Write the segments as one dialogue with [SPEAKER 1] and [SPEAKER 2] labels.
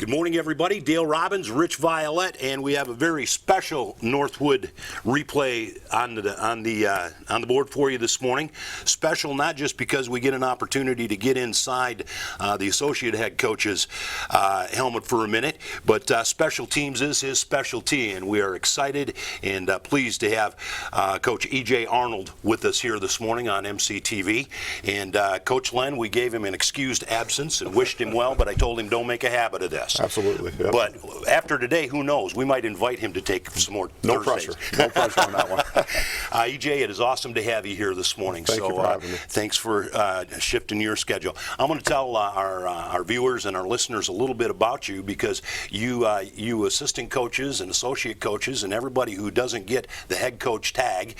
[SPEAKER 1] Good morning, everybody. Dale Robbins, Rich Violette, and we have a very special Northwood replay on the board for you this morning. Special not just because we get an opportunity to get inside the associate head coach's helmet for a minute, but special teams is his specialty, and we are excited and pleased to have Coach E.J. Arnold with us here this morning on MCTV. And Coach Len, we gave him an excused absence and wished him well, but I told him don't make a habit of this.
[SPEAKER 2] Absolutely. Yep.
[SPEAKER 1] But after today, who knows? We might invite him to take some more
[SPEAKER 2] No
[SPEAKER 1] Thursdays.
[SPEAKER 2] pressure. No pressure on that one.
[SPEAKER 1] EJ, it is awesome to have you here this morning.
[SPEAKER 2] Thank you for having me.
[SPEAKER 1] Thanks for shifting your schedule. I'm going to tell our viewers and our listeners a little bit about you, because you assistant coaches and associate coaches and everybody who doesn't get the head coach tag,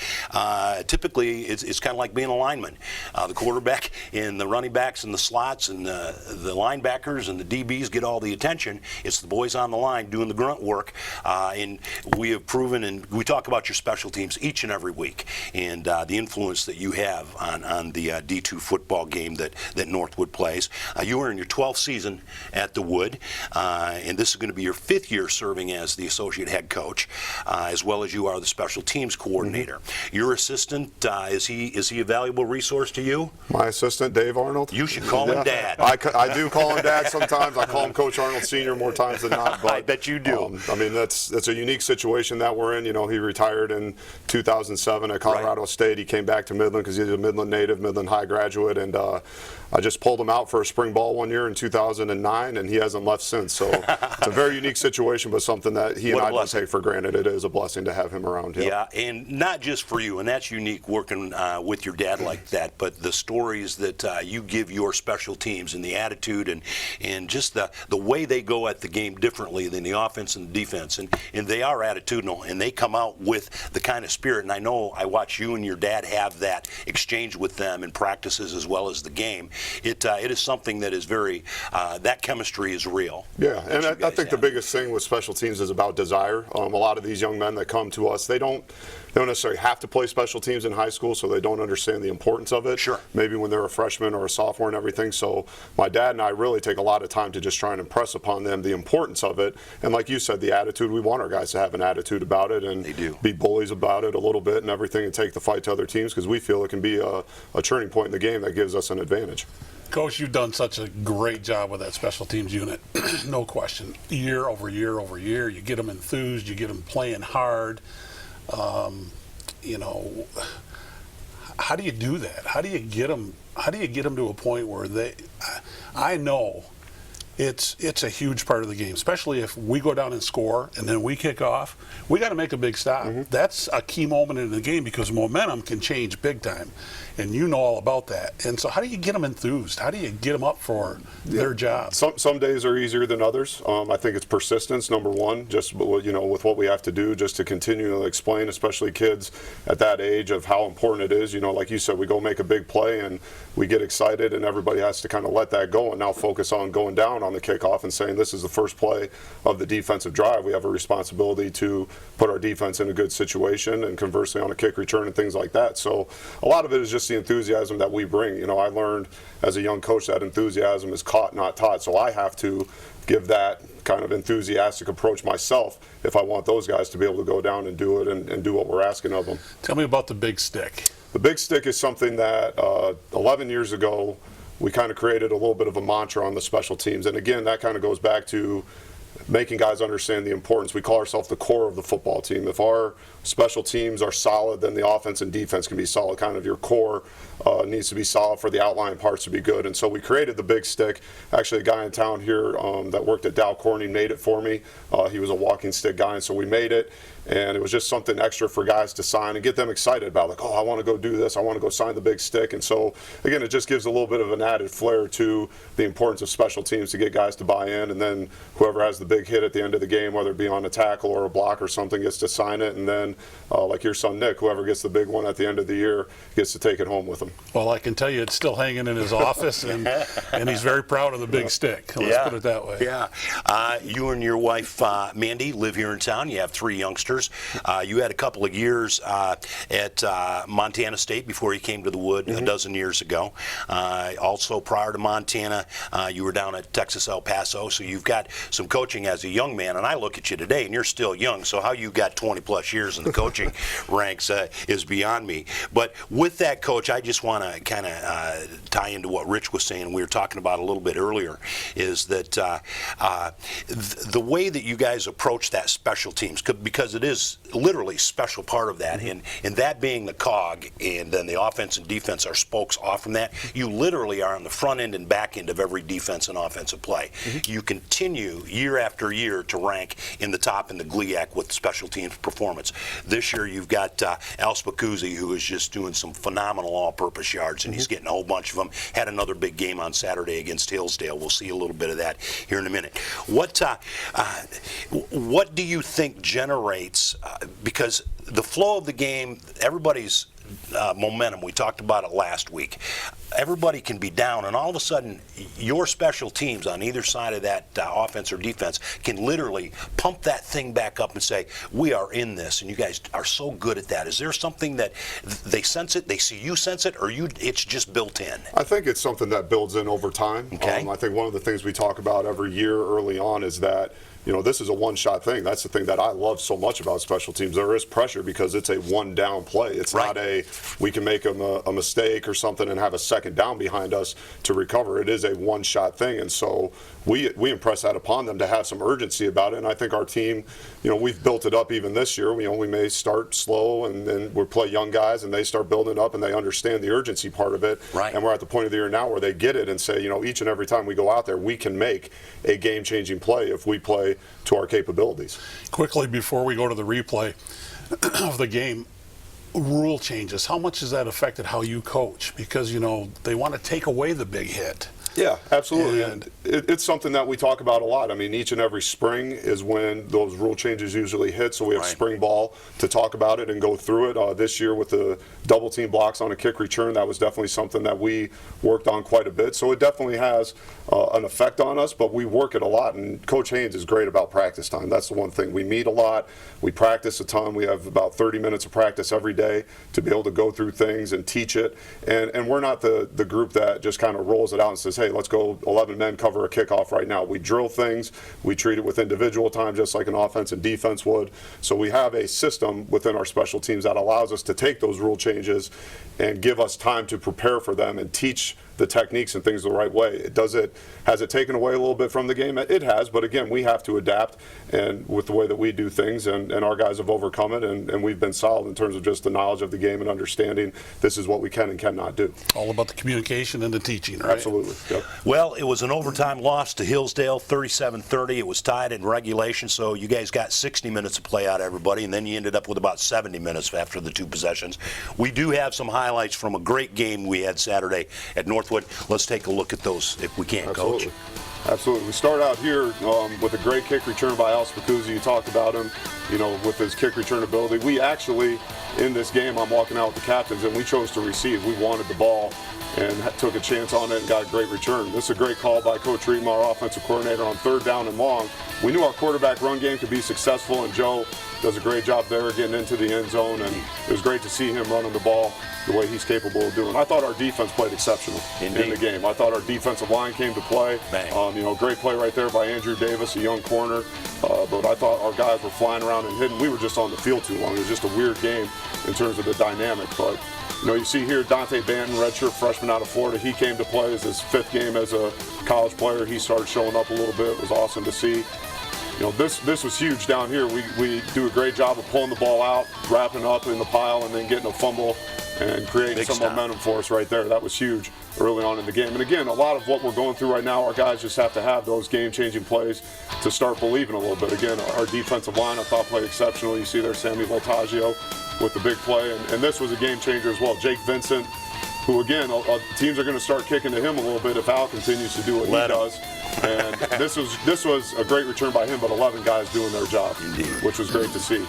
[SPEAKER 1] typically it's kind of like being a lineman. The quarterback and the running backs and the slots and the linebackers and the DBs get all the attention. It's the boys on the line doing the grunt work, and we have proven, and we talk about your special teams each and every week, and the influence that you have on the D2 football game that Northwood plays. You are in your 12th season at the Wood, and this is going to be your 5th year serving as the associate head coach, as well as you are the special teams coordinator. Mm-hmm. Your assistant, is he a valuable resource to you?
[SPEAKER 2] My assistant, Dave Arnold.
[SPEAKER 1] You should call him Dad.
[SPEAKER 2] I do call him Dad sometimes. I call him Coach Arnold Sr. more times than not. But,
[SPEAKER 1] I bet you do.
[SPEAKER 2] I mean, that's a unique situation that we're in. You know, he retired in 2007 at Colorado State. He came back to Midland because he's a Midland native, Midland High graduate, and I just pulled him out for a spring ball one year in 2009, and he hasn't left since. So it's a very unique situation, but something that he and I don't take for granted. It is a blessing to have him around.
[SPEAKER 1] Yeah, and not just for you, and that's unique working with your dad like that, but the stories that you give your special teams and the attitude and just the way they go at the game differently than the offense and the defense. And they are attitudinal, and they come out with the kind of spirit. And I know I watch you and your dad have that exchange with them in practices as well as the game. It is something that is very, that chemistry is real.
[SPEAKER 2] Yeah, and I think the biggest thing with special teams is about desire. A lot of these young men that come to us, they don't necessarily have to play special teams in high school, so they don't understand the importance of it.
[SPEAKER 1] Sure.
[SPEAKER 2] Maybe when they're a freshman or a sophomore and everything. So my dad and I really take a lot of time to just try and impress upon them the importance of it. And like you said, the attitude, we want our guys to have an attitude about it and be bullies about it a little bit and everything, and take the fight to other teams, because we feel it can be a turning point in the game that gives us an advantage.
[SPEAKER 3] Coach, you've done such a great job with that special teams unit, no question. Year over year over year, you get them enthused, you get them playing hard. You know, how do you do that? How do you get them? How do you get them to a point where they? I know it's a huge part of the game, especially if we go down and score and then we kick off. We got to make a big stop. Mm-hmm. That's a key moment in the game, because momentum can change big time, and you know all about that. And so how do you get them enthused? How do you get them up for their job?
[SPEAKER 2] Some days are easier than others. I think it's persistence, number one, just with what we have to do just to continue to explain, especially kids at that age, of how important it is. You know, like you said, we go make a big play and we get excited, and everybody has to kind of let that go and now focus on going down on the kickoff and saying this is the first play of the defensive drive. We have a responsibility to put our defense in a good situation, and conversely on a kick return and things like that. So a lot of it is just the enthusiasm that we bring. You know, I learned as a young coach that enthusiasm is caught, not taught. So I have to give that kind of enthusiastic approach myself if I want those guys to be able to go down and do it and do what we're asking of them.
[SPEAKER 3] Tell me about the big stick.
[SPEAKER 2] The big stick is something that 11 years ago we kind of created a little bit of a mantra on the special teams. And again, that kind of goes back to making guys understand the importance. We call ourselves the core of the football team. If our special teams are solid, then the offense and defense can be solid. Kind of your core needs to be solid for the outlying parts to be good. And so we created the big stick. Actually, a guy in town here that worked at Dow Corning made it for me. He was a walking stick guy, and so we made it. And it was just something extra for guys to sign and get them excited about, like, oh, I want to go do this. I want to go sign the big stick. And so, again, it just gives a little bit of an added flair to the importance of special teams to get guys to buy in. And then whoever has the big hit at the end of the game, whether it be on a tackle or a block or something, gets to sign it. And then, like your son Nick, whoever gets the big one at the end of the year gets to take it home with him.
[SPEAKER 3] Well, I can tell you it's still hanging in his office, and he's very proud of the big stick. Let's put it that way.
[SPEAKER 1] Yeah. You and your wife, Mandy, live here in town. You have 3 youngsters. years. You had a couple of years at Montana State before you came to the Wood a dozen years ago. Also, prior to Montana, you were down at Texas El Paso, so you've got some coaching as a young man. And I look at you today, and you're still young, so how you got 20-plus years in the coaching ranks is beyond me. But with that, Coach, I just want to kind of tie into what Rich was saying, we were talking about a little bit earlier, is that the way that you guys approach that special teams, because it is literally a special part of that, and that being the cog, and then the offense and defense are spokes off from that, you literally are on the front end and back end of every defense and offensive play. You continue year after year to rank in the top in the GLIAC with special teams performance. This year you've got Al Spacuzzi, who is just doing some phenomenal all-purpose yards, and he's getting a whole bunch of them. Had another big game on Saturday against Hillsdale. We'll see a little bit of that here in a minute. What do you think generates, because the flow of the game, everybody's momentum, we talked about it last week, everybody can be down, and all of a sudden your special teams on either side of that offense or defense can literally pump that thing back up and say, we are in this, and you guys are so good at that. Is there something that they sense it, they see you sense it, or it's just built in?
[SPEAKER 2] I think it's something that builds in over time.
[SPEAKER 1] Okay.
[SPEAKER 2] I think one of the things we talk about every year early on is that, you know, this is a one-shot thing. That's the thing that I love so much about special teams. There is pressure because it's a one-down play. It's
[SPEAKER 1] right.
[SPEAKER 2] not we can make a mistake or something and have a second down behind us to recover. It is a one-shot thing, and so we impress that upon them to have some urgency about it. And I think our team, you know, we've built it up even this year. We may start slow, and then we play young guys, and they start building it up, and they understand the urgency part of it.
[SPEAKER 1] Right.
[SPEAKER 2] And we're at the point of the year now where they get it and say, you know, each and every time we go out there, we can make a game-changing play if we play to our capabilities.
[SPEAKER 3] Quickly, before we go to the replay of the game, rule changes, how much has that affected how you coach? Because, you know, they want to take away the big hit.
[SPEAKER 2] Yeah, absolutely.
[SPEAKER 3] And
[SPEAKER 2] it's something that we talk about a lot. I mean, each and every spring is when those rule changes usually hit, so we have
[SPEAKER 1] right.
[SPEAKER 2] spring ball to talk about it and go through it. This year with the double team blocks on a kick return, that was definitely something that we worked on quite a bit. So it definitely has an effect on us, but we work it a lot. And Coach Haynes is great about practice time. That's the one thing. We meet a lot. We practice a ton. We have about 30 minutes of practice every day to be able to go through things and teach it. And we're not the group that just kind of rolls it out and says, hey, let's go 11 men cover a kickoff right now. We drill things. We treat it with individual time just like an offense and defense would. So we have a system within our special teams that allows us to take those rule changes and give us time to prepare for them and teach the techniques and things the right way. Has it taken away a little bit from the game? It has, but again, we have to adapt and with the way that we do things, and our guys have overcome it, and we've been solid in terms of just the knowledge of the game and understanding this is what we can and cannot do.
[SPEAKER 3] All about the communication and the teaching, right?
[SPEAKER 2] Absolutely. Yep.
[SPEAKER 1] Well, it was an overtime loss to Hillsdale, 37-30. It was tied in regulation, so you guys got 60 minutes to play out everybody, and then you ended up with about 70 minutes after the two possessions. We do have some highlights from a great game we had Saturday at Northwood. Let's take a look at those if we can,
[SPEAKER 2] Absolutely.
[SPEAKER 1] Coach.
[SPEAKER 2] Absolutely. We start out here with a great kick return by Al Spacuzzi. You talked about him, you know, with his kick return ability. We actually, in this game, I'm walking out with the captains, and we chose to receive. We wanted the ball and took a chance on it and got a great return. This is a great call by Coach Reed, our offensive coordinator, on third down and long. We knew our quarterback run game could be successful, and Joe does a great job there getting into the end zone, and it was great to see him running the ball the way he's capable of doing. I thought our defense played exceptional in the game. I thought our defensive line came to play. You know, great play right there by Andrew Davis, a young corner. But I thought our guys were flying around and hitting. We were just on the field too long. It was just a weird game in terms of the dynamic. But you know, you see here Dante Banton, redshirt freshman out of Florida. He came to play as his 5th game as a college player. He started showing up a little bit. It was awesome to see. You know, this was huge down here. We do a great job of pulling the ball out, wrapping up in the pile, and then getting a fumble and creating some momentum for us right there. That was huge early on in the game. And again, a lot of what we're going through right now, our guys just have to have those game-changing plays to start believing a little bit. Again, our defensive line, I thought, played exceptional. You see there Sammy Voltaggio with the big play, and this was a game changer as well. Jake Vincent, who again, teams are going to start kicking to him a little bit if Al continues to do what he does. And this was a great return by him, but 11 guys doing their job, which was great to see.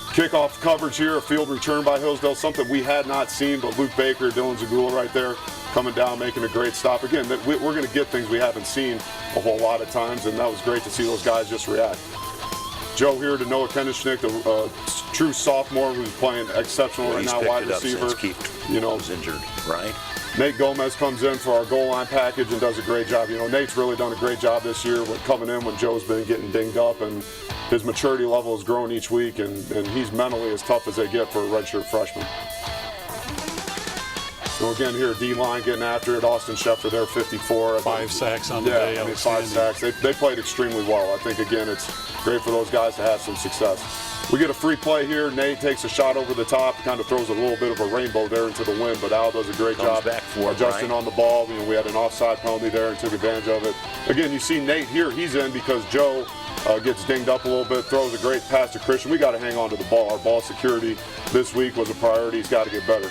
[SPEAKER 2] Kickoff coverage here, a field return by Hillsdale, something we had not seen, but Luke Baker, Dylan Zagula right there coming down, making a great stop. Again, we're going to get things we haven't seen a whole lot of times, and that was great to see those guys just react. Joe here to Noah Kenishnik, the true sophomore who's playing exceptional right now, wide receiver.
[SPEAKER 1] Was injured, right?
[SPEAKER 2] Nate Gomez comes in for our goal line package and does a great job. Nate's really done a great job this year with coming in when Joe's been getting dinged up, and his maturity level has grown each week, and he's mentally as tough as they get for a redshirt freshman. So again, here, D-line getting after it. Austin Schefter there, 54.
[SPEAKER 3] 5 sacks on the day.
[SPEAKER 2] Yeah, 5 sacks. They played extremely well. I think, again, it's great for those guys to have some success. We get a free play here. Nate takes a shot over the top, kind of throws a little bit of a rainbow there into the wind, but Al does a great job adjusting on the ball. We had an offside penalty there and took advantage of it. Again, you see Nate here. He's in because Joe gets dinged up a little bit, throws a great pass to Christian. We got to hang on to the ball. Our ball security this week was a priority. He's got to get better.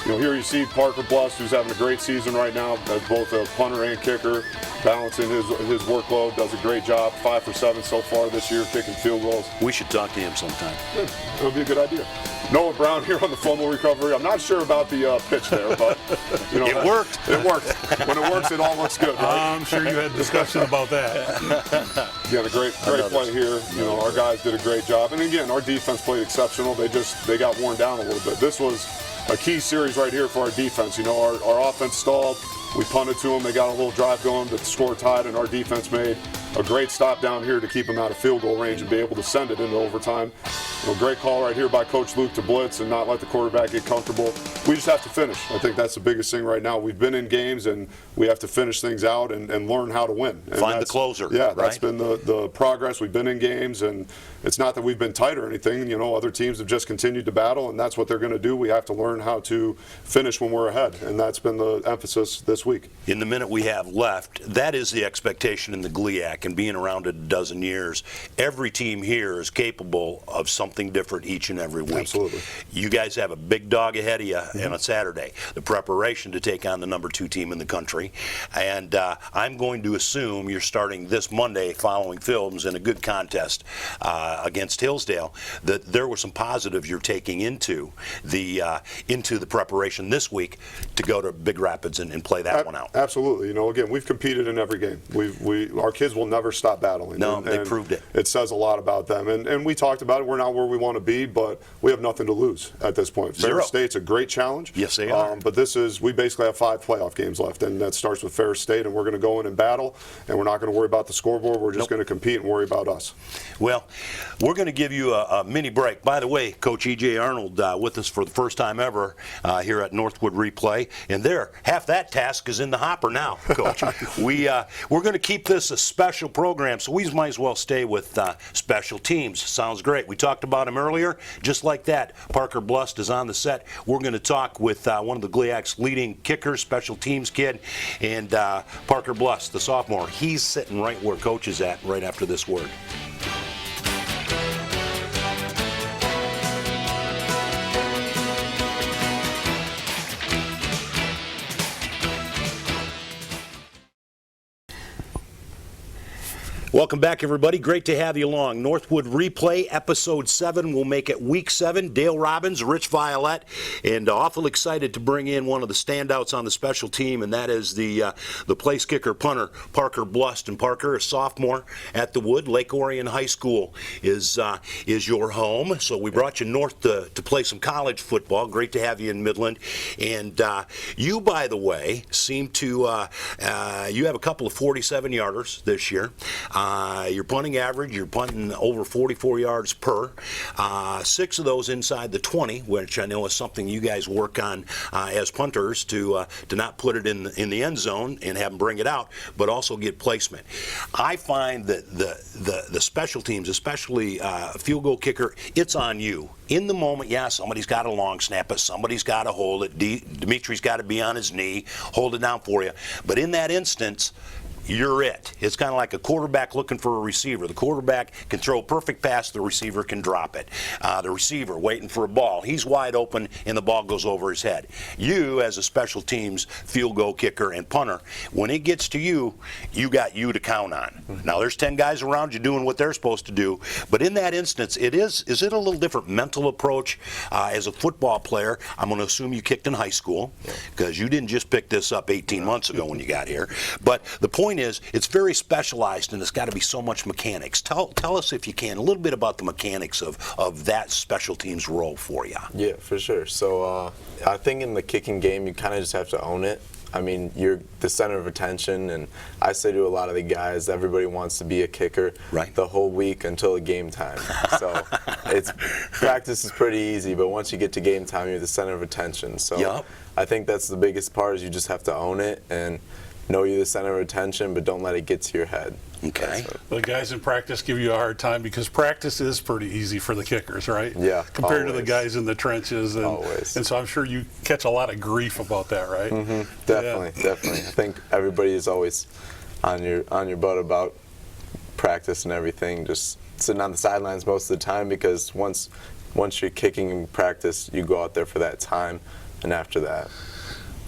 [SPEAKER 2] Here you see Parker Blust, who's having a great season right now as both a punter and kicker, balancing his workload, does a great job. 5 for 7 so far this year, kicking field goals.
[SPEAKER 1] We should talk to him sometime.
[SPEAKER 2] Yeah, that would be a good idea. Noah Brown here on the fumble recovery. I'm not sure about the pitch there, but
[SPEAKER 1] it worked.
[SPEAKER 2] It worked. When it works, it all looks good, right?
[SPEAKER 3] I'm sure you had discussion about that.
[SPEAKER 2] Again, a great play here. Our guys did a great job, and again, our defense played exceptional. They got worn down a little bit. This was a key series right here for our defense. Our offense stalled. We punted to them. They got a little drive going. The score tied, and our defense made a great stop down here to keep them out of field goal range and be able to send it into overtime. Great call right here by Coach Luke to blitz and not let the quarterback get comfortable. We just have to finish. I think that's the biggest thing right now. We've been in games, and we have to finish things out and learn how to win. And
[SPEAKER 1] find the closer.
[SPEAKER 2] Yeah,
[SPEAKER 1] right?
[SPEAKER 2] That's been the progress. We've been in games, and it's not that we've been tight or anything. Other teams have just continued to battle, and that's what they're going to do. We have to learn how to finish when we're ahead, and that's been the emphasis this week.
[SPEAKER 1] In the minute we have left, that is the expectation in the GLIAC, and being around it a dozen years, every team here is capable of something different each and every week.
[SPEAKER 2] Absolutely.
[SPEAKER 1] You guys have a big dog ahead of you on a Saturday, the preparation to take on the number 2 team in the country, and I'm going to assume you're starting this Monday following films in a good contest against Hillsdale, that there were some positives you're taking into the preparation this week to go to Big Rapids and play that one out.
[SPEAKER 2] Absolutely. Again, we've competed in every game. Our kids will never stop battling.
[SPEAKER 1] No, they proved it.
[SPEAKER 2] It says a lot about them. And we talked about it. We're not where we want to be, but we have nothing to lose at this point. Ferris State's a great challenge.
[SPEAKER 1] Yes, they are.
[SPEAKER 2] But we basically have 5 playoff games left, and that starts with Ferris State, and we're going to go in and battle, and we're not going to worry about the scoreboard. We're just going to compete and worry about us.
[SPEAKER 1] Well, we're going to give you a mini break. By the way, Coach E.J. Arnold with us for the first time ever here at Northwood Replay, and half that task is in the hopper now, Coach. We're going to keep this a special program, so we might as well stay with special teams. Sounds great. We talked about him earlier. Just like that, Parker Blust is on the set. We're going to talk with one of the GLIAC's leading kickers, special teams kid, and Parker Blust, the sophomore. He's sitting right where Coach is at right after this word. Welcome back, everybody. Great to have you along. Northwood Replay, Episode 7. We'll make it Week 7. Dale Robbins, Rich Violette, and awful excited to bring in one of the standouts on the special team, and that is the place kicker punter, Parker Blust. And Parker, a sophomore at the Wood. Lake Orion High School is your home. So we brought you north to play some college football. Great to have you in Midland. And you, by the way, seem to you have a couple of 47-yarders this year. Your punting average, you're punting over 44 yards per. 6 of those inside the 20, which I know is something you guys work on as punters to not put it in the end zone and have them bring it out, but also get placement. I find that the special teams, especially field goal kicker, it's on you. In the moment, yeah, somebody's got to long snap it, somebody's got to hold it. Dimitri's got to be on his knee, hold it down for you. But in that instance, you're it. It's kind of like a quarterback looking for a receiver. The quarterback can throw a perfect pass, the receiver can drop it. The receiver waiting for a ball, he's wide open and the ball goes over his head. You, as a special teams field goal kicker and punter, when it gets to you, you got you to count on. Now there's 10 guys around you doing what they're supposed to do, but in that instance, is it a little different mental approach as a football player? I'm going to assume you kicked in high school because you didn't just pick this up 18 months ago when you got here. But the point point is, it's very specialized, and it's got to be so much mechanics. Tell us, if you can, a little bit about the mechanics of that special teams role for you.
[SPEAKER 4] Yeah, for sure. So I think in the kicking game, you kind of just have to own it. I mean, you're the center of attention, and I say to a lot of the guys, everybody wants to be a kicker the whole week until game time. So practice is pretty easy, but once you get to game time, you're the center of attention. So I think that's the biggest part, is you just have to own it and know you're the center of attention, but don't let it get to your head.
[SPEAKER 1] Okay.
[SPEAKER 3] The guys in practice give you a hard time because practice is pretty easy for the kickers, right?
[SPEAKER 4] Yeah,
[SPEAKER 3] compared to the guys in the trenches. And, and so I'm sure you catch a lot of grief about that, right?
[SPEAKER 4] Definitely. I think everybody is always on your butt about practice and everything, just sitting on the sidelines most of the time, because once you're kicking in practice, you go out there for that time, and after that.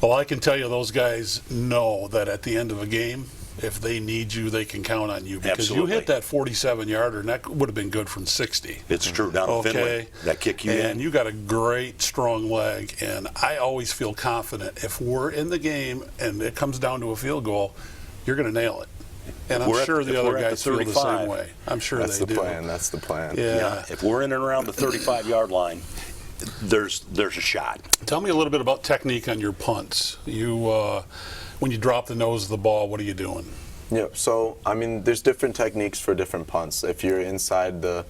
[SPEAKER 3] Well, I can tell you those guys know that at the end of a game, if they need you, they can count on you, because you hit that 47-yarder, and that would have been good from 60.
[SPEAKER 1] It's true, down to Finley, that kick you in.
[SPEAKER 3] And you got a great, strong leg, and I always feel confident if we're in the game and it comes down to a field goal, you're going to nail it. And I'm sure the other guys feel the same way. I'm sure they do.
[SPEAKER 4] That's the plan.
[SPEAKER 3] Yeah.
[SPEAKER 1] If we're in and around the 35-yard line, there's a shot.
[SPEAKER 3] Tell me a little bit about technique on your punts. When you drop the nose of the ball, what are you doing?
[SPEAKER 4] Yeah, so, I mean, there's different techniques for different punts. If you're inside the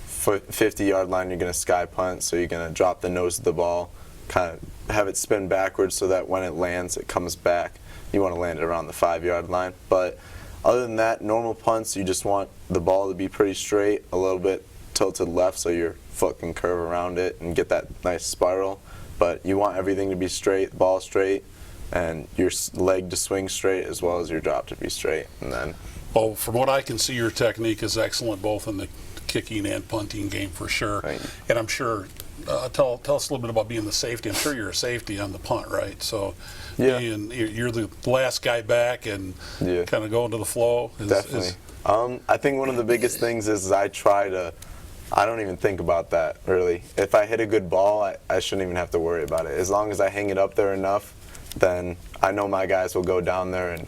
[SPEAKER 4] 50-yard line, you're going to sky punt, so you're going to drop the nose of the ball, kind of have it spin backwards so that when it lands, it comes back. You want to land it around the 5-yard line. But other than that, normal punts, you just want the ball to be pretty straight, a little bit tilted left so your foot can curve around it and get that nice spiral. But you want everything to be straight, the ball straight, and your leg to swing straight as well as your drop to be straight. And then,
[SPEAKER 3] well, from what I can see, your technique is excellent both in the kicking and punting game for sure.
[SPEAKER 4] Right.
[SPEAKER 3] And I'm sure, tell us a little bit about being the safety. I'm sure you're a safety on the punt, right? So you're the last guy back and kind of going to the flow.
[SPEAKER 4] Definitely. I think one of the biggest things is I don't even think about that, really. If I hit a good ball, I shouldn't even have to worry about it. As long as I hang it up there enough, then I know my guys will go down there and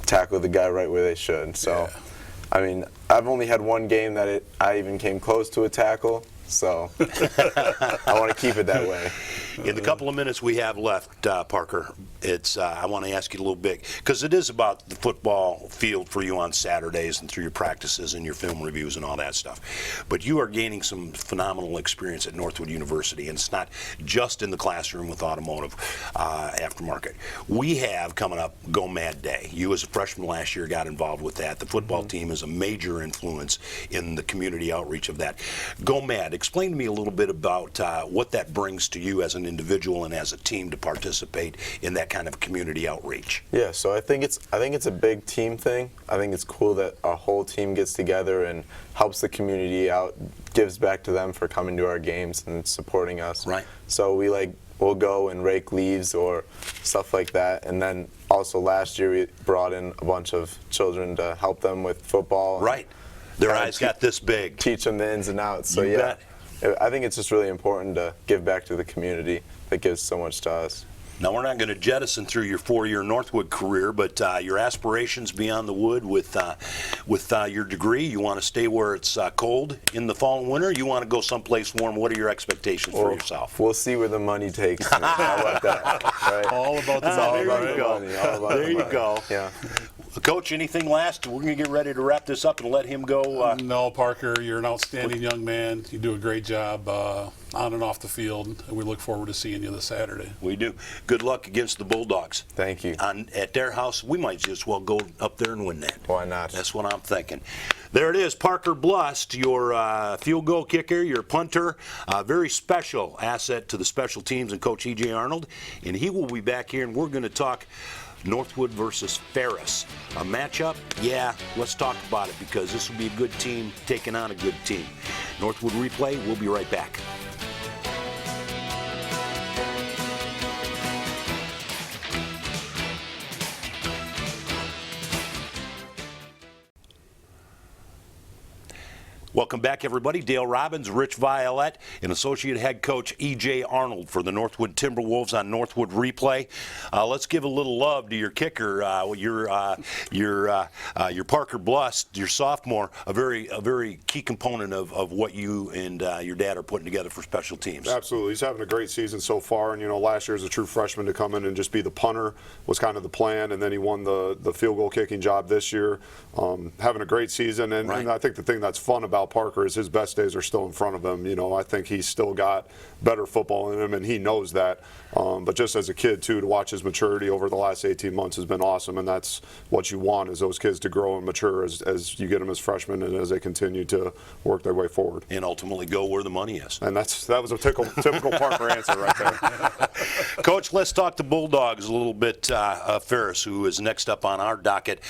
[SPEAKER 4] tackle the guy right where they should. So, I mean, I've only had one game that I even came close to a tackle, so I want to keep it that way.
[SPEAKER 1] In the couple of minutes we have left, Parker, I want to ask you a little bit, because it is about the football field for you on Saturdays and through your practices and your film reviews and all that stuff. But you are gaining some phenomenal experience at Northwood University, and it's not just in the classroom with automotive aftermarket. We have coming up Go M.A.D Day. You as a freshman last year got involved with that. The football team is a major influence in the community outreach of that. Go M.A.D, explain to me a little bit about what that brings to you as an individual and as a team to participate in that kind of community outreach.
[SPEAKER 4] Yeah, so I think it's a big team thing. I think it's cool that our whole team gets together and helps the community out, gives back to them for coming to our games and supporting us.
[SPEAKER 1] Right.
[SPEAKER 4] So we'll go and rake leaves or stuff like that. And then also last year we brought in a bunch of children to help them with football.
[SPEAKER 1] Right. Their eyes got this big.
[SPEAKER 4] Teach them the ins and outs. So
[SPEAKER 1] You bet.
[SPEAKER 4] I think it's just really important to give back to the community that gives so much to us.
[SPEAKER 1] Now, we're not going to jettison through your 4-year Northwood career, but your aspirations beyond the wood with your degree, you want to stay where it's cold in the fall and winter? You want to go someplace warm? What are your expectations for yourself?
[SPEAKER 4] We'll see where the money takes me. How about that? Right?
[SPEAKER 3] All about the
[SPEAKER 4] All
[SPEAKER 3] money,
[SPEAKER 4] about
[SPEAKER 3] right?
[SPEAKER 4] the money. All about
[SPEAKER 1] There
[SPEAKER 4] the
[SPEAKER 1] you
[SPEAKER 4] money.
[SPEAKER 1] go.
[SPEAKER 4] Yeah.
[SPEAKER 1] Coach, anything last? We're going to get ready to wrap this up and let him go.
[SPEAKER 3] No, Parker, you're an outstanding young man. You do a great job on and off the field, and we look forward to seeing you this Saturday.
[SPEAKER 1] We do. Good luck against the Bulldogs.
[SPEAKER 4] Thank you.
[SPEAKER 1] At their house, we might just well go up there and win that.
[SPEAKER 4] Why not?
[SPEAKER 1] That's what I'm thinking. There it is, Parker Blust, your field goal kicker, your punter, very special asset to the special teams and Coach E.J. Arnold. And he will be back here, and we're going to talk Northwood versus Ferris. A matchup? Yeah, let's talk about it, because this will be a good team taking on a good team. Northwood Replay, we'll be right back. Welcome back, everybody. Dale Robbins, Rich Violette, and Associate Head Coach E.J. Arnold for the Northwood Timberwolves on Northwood Replay. Let's give a little love to your kicker, your Parker Blust, your sophomore, a very key component of what you and your dad are putting together for special teams.
[SPEAKER 2] Absolutely. He's having a great season so far, and last year as a true freshman to come in and just be the punter was kind of the plan, and then he won the field goal kicking job this year. Having a great season, and I think the thing that's fun about Parker is his best days are still in front of him. I think he's still got better football in him, and he knows that. But just as a kid, too, to watch his maturity over the last 18 months has been awesome, and that's what you want, is those kids to grow and mature as you get them as freshmen and as they continue to work their way forward.
[SPEAKER 1] And ultimately go where the money is.
[SPEAKER 2] And that was a typical Parker answer right there.
[SPEAKER 1] Coach, let's talk to Bulldogs a little bit. Ferris, who is next up on our docket.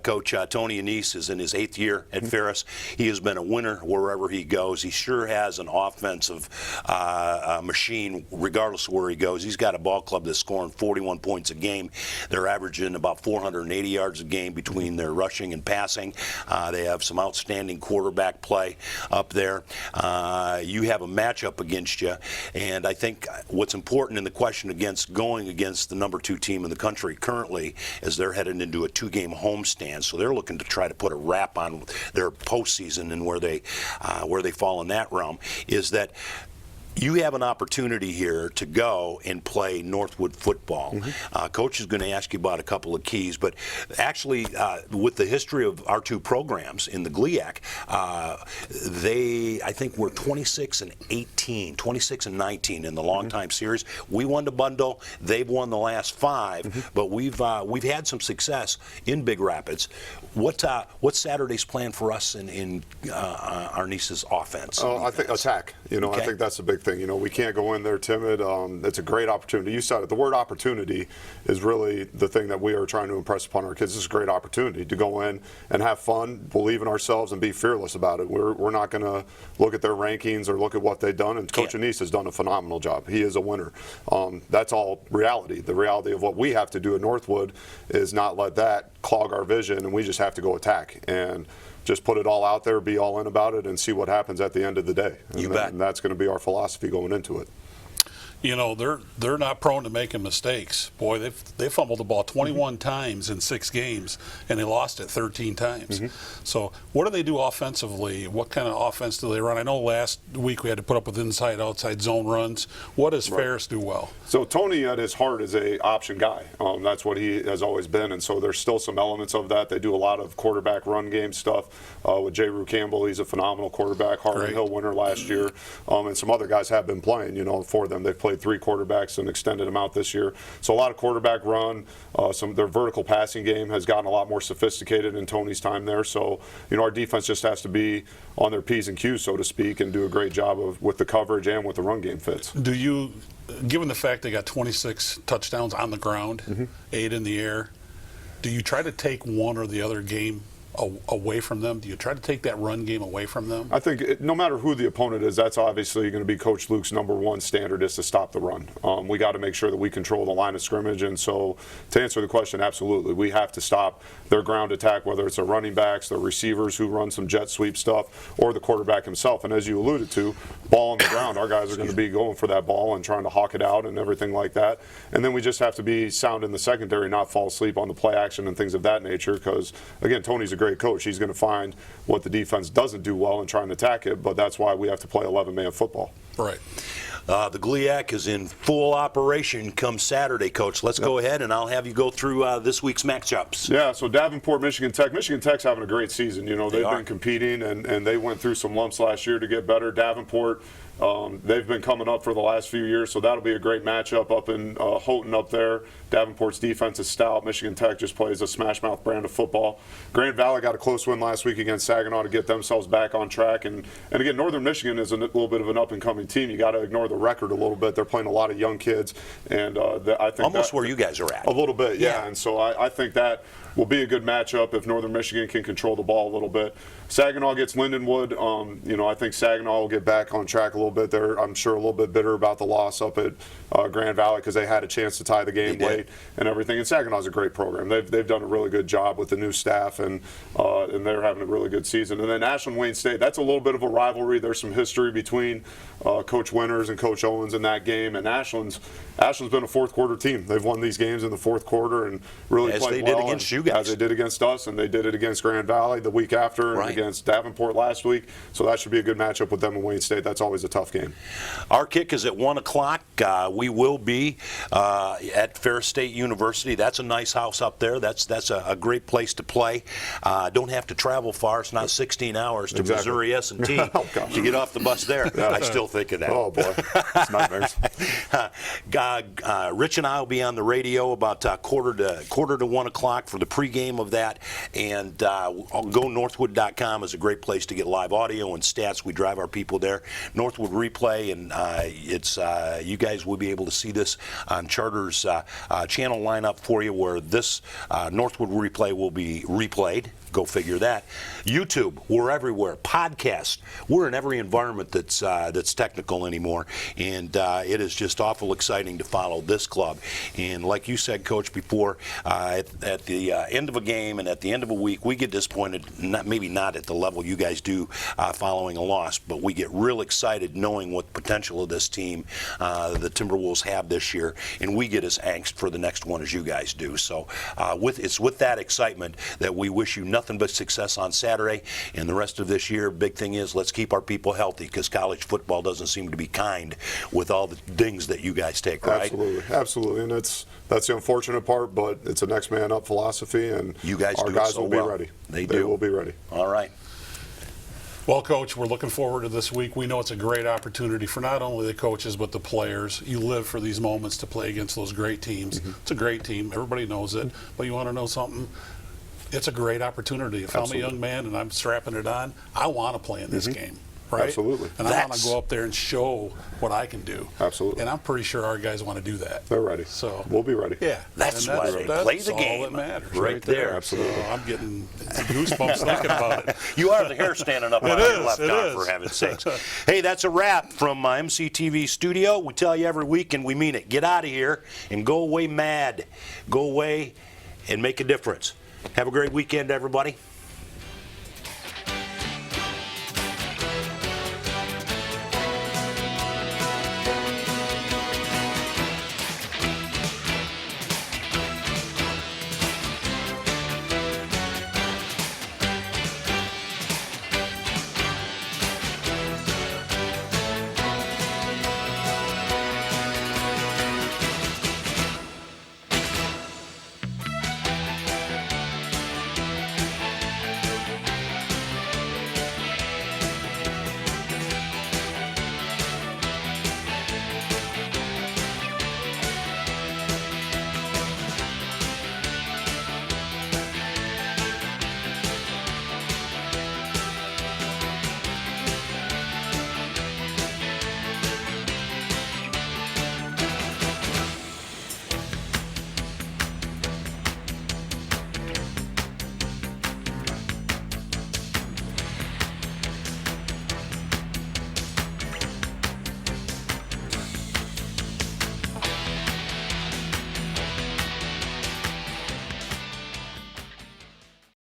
[SPEAKER 1] Coach Tony Anise is in his 8th year at Ferris. He has been a winner wherever he goes. He sure has an offensive machine regardless of where he goes. He's got a ball club that's scoring 41 points a game. They're averaging about 480 yards a game between their rushing and passing. They have some outstanding quarterback play up there. You have a matchup against you, and I think what's important in the question going against the number 2 team in the country currently is they're headed into a 2-game homestand, so they're looking to try to put a wrap on their postseason and where they fall in that realm, is that you have an opportunity here to go and play Northwood football. Coach is going to ask you about a couple of keys, but actually with the history of our 2 programs in the GLIAC, I think we're 26-18, 26-19 in the long-time series. We won the bundle. They've won the last 5, but we've had some success in Big Rapids. What's Saturday's plan for us in our niece's offense?
[SPEAKER 2] I think attack.
[SPEAKER 1] Okay.
[SPEAKER 2] I think that's a big thing. We can't go in there timid. It's a great opportunity. You said it. The word opportunity is really the thing that we are trying to impress upon our kids. This is a great opportunity to go in and have fun, believe in ourselves, and be fearless about it. We're not going to look at their rankings or look at what they've done. And Coach Anise has done a phenomenal job. He is a winner. That's all reality. The reality of what we have to do at Northwood is not let that clog our vision, and we just have to go attack and just put it all out there, be all in about it, and see what happens at the end of the day. And that's going to be our philosophy going into it.
[SPEAKER 3] They're not prone to making mistakes. Boy, they fumbled the ball 21 times in 6 games, and they lost it 13 times. So what do they do offensively? What kind of offense do they run? I know last week we had to put up with inside-outside zone runs. What does Ferris do well?
[SPEAKER 2] So Tony, at his heart, is a option guy. That's what he has always been, and so there's still some elements of that. They do a lot of quarterback run game stuff with J. Rue Campbell. He's a phenomenal quarterback, Harlan Hill winner last year, and some other guys have been playing, for them. They've played 3 quarterbacks and extended them out this year. So a lot of quarterback run. Their vertical passing game has gotten a lot more sophisticated in Tony's time there. So, our defense just has to be on their P's and Q's, so to speak, and do a great job with the coverage and with the run game fits.
[SPEAKER 3] Do you, given the fact they got 26 touchdowns on the ground, 8 in the air, do you try to take one or the other game away from them? Do you try to take that run game away from them?
[SPEAKER 2] I think no matter who the opponent is, that's obviously going to be Coach Luke's #1 standard, is to stop the run. We got to make sure that we control the line of scrimmage, and so to answer the question, absolutely. We have to stop their ground attack, whether it's their running backs, their receivers who run some jet sweep stuff, or the quarterback himself. And as you alluded to, ball on the ground, our guys are going to be going for that ball and trying to hawk it out and everything like that. And then we just have to be sound in the secondary, not fall asleep on the play action and things of that nature, because, again, Tony's a great coach. He's going to find what the defense doesn't do well and try and attack it, but that's why we have to play 11-man football.
[SPEAKER 3] Right.
[SPEAKER 1] The GLIAC is in full operation come Saturday, Coach. Let's go ahead, and I'll have you go through this week's matchups.
[SPEAKER 2] Yeah, so Davenport, Michigan Tech. Michigan Tech's having a great season. They've been competing, and they went through some lumps last year to get better. Davenport, they've been coming up for the last few years, so that'll be a great matchup up in Houghton up there. Davenport's defense is stout. Michigan Tech just plays a smash-mouth brand of football. Grand Valley got a close win last week against Saginaw to get themselves back on track. And again, Northern Michigan is a little bit of an up-and-coming team. You got to ignore the record a little bit. They're playing a lot of young kids, and I think
[SPEAKER 1] almost where you guys are at.
[SPEAKER 2] A little bit, yeah. And so I think that will be a good matchup if Northern Michigan can control the ball a little bit. Saginaw gets Lindenwood. I think Saginaw will get back on track a little bit. They're, I'm sure, a little bit bitter about the loss up at Grand Valley because they had a chance to tie the game late and everything. And Saginaw's a great program. They've done a really good job with the new staff, and they're having a really good season. And then Ashland Wayne State, that's a little bit of a rivalry. There's some history between Coach Winters and Coach Owens in that game. And Ashland's been a fourth quarter team. They've won these games in the fourth quarter and really
[SPEAKER 1] as
[SPEAKER 2] played
[SPEAKER 1] they
[SPEAKER 2] well.
[SPEAKER 1] did against you guys.
[SPEAKER 2] As they did against us, and they did it against Grand Valley the week after, and against Davenport last week. So that should be a good matchup with them and Wayne State. That's always a tough game.
[SPEAKER 1] Our kick is at 1 o'clock. We will be at Fair State University. That's a nice house up there. That's a great place to play. Don't have to travel far. It's not 16 hours to Missouri S&T to get off the bus there. I still think of that.
[SPEAKER 2] Oh, boy. It's nightmares.
[SPEAKER 1] Rich and I will be on the radio about quarter to 1 o'clock for the pregame of that. And GoNorthwood.com is a great place to get live audio and stats. We drive our people there. Northwood Replay, and it's you guys will be able to see this on Charter's channel lineup for you, where this Northwood Replay will be replayed. Go figure that. YouTube, we're everywhere. Podcast, we're in every environment that's technical anymore, and it is just awful exciting to follow this club. And like you said, Coach, before, at the end of a game and at the end of a week, we get disappointed. Maybe not at the level you guys do following a loss, but we get real excited knowing what potential of this team the Timberwolves have this year, and we get as angst for the next one as you guys do. So it's with that excitement that we wish you nothing but success on Saturday and the rest of this year. Big thing is, let's keep our people healthy, because college football doesn't seem to be kind with all the dings that you guys take, right?
[SPEAKER 2] Absolutely, and that's the unfortunate part, but it's a next man up philosophy, and
[SPEAKER 1] you guys
[SPEAKER 2] our
[SPEAKER 1] do
[SPEAKER 2] guys
[SPEAKER 1] it so
[SPEAKER 2] will
[SPEAKER 1] well.
[SPEAKER 2] be ready.
[SPEAKER 1] They
[SPEAKER 2] will be ready.
[SPEAKER 1] All right.
[SPEAKER 3] Well, Coach, we're looking forward to this week. We know it's a great opportunity for not only the coaches but the players. You live for these moments to play against those great teams. It's a great team. Everybody knows it. But you want to know something? It's a great opportunity. If I'm a young man and I'm strapping it on, I want to play in this game. Right?
[SPEAKER 2] Absolutely.
[SPEAKER 3] And I want to go up there and show what I can do.
[SPEAKER 2] Absolutely.
[SPEAKER 3] And I'm pretty sure our guys want to do that.
[SPEAKER 2] They're ready.
[SPEAKER 3] So
[SPEAKER 2] we'll be ready.
[SPEAKER 3] Yeah.
[SPEAKER 1] That's why they play the game.
[SPEAKER 3] All that matters.
[SPEAKER 1] Right there.
[SPEAKER 2] Absolutely.
[SPEAKER 3] So I'm getting goosebumps thinking about it.
[SPEAKER 1] You are the hair standing up on your left arm, for heaven's sakes. Hey, that's a wrap from MCTV Studio. We tell you every week, and we mean it. Get out of here and go away mad. Go away and make a difference. Have a great weekend, everybody.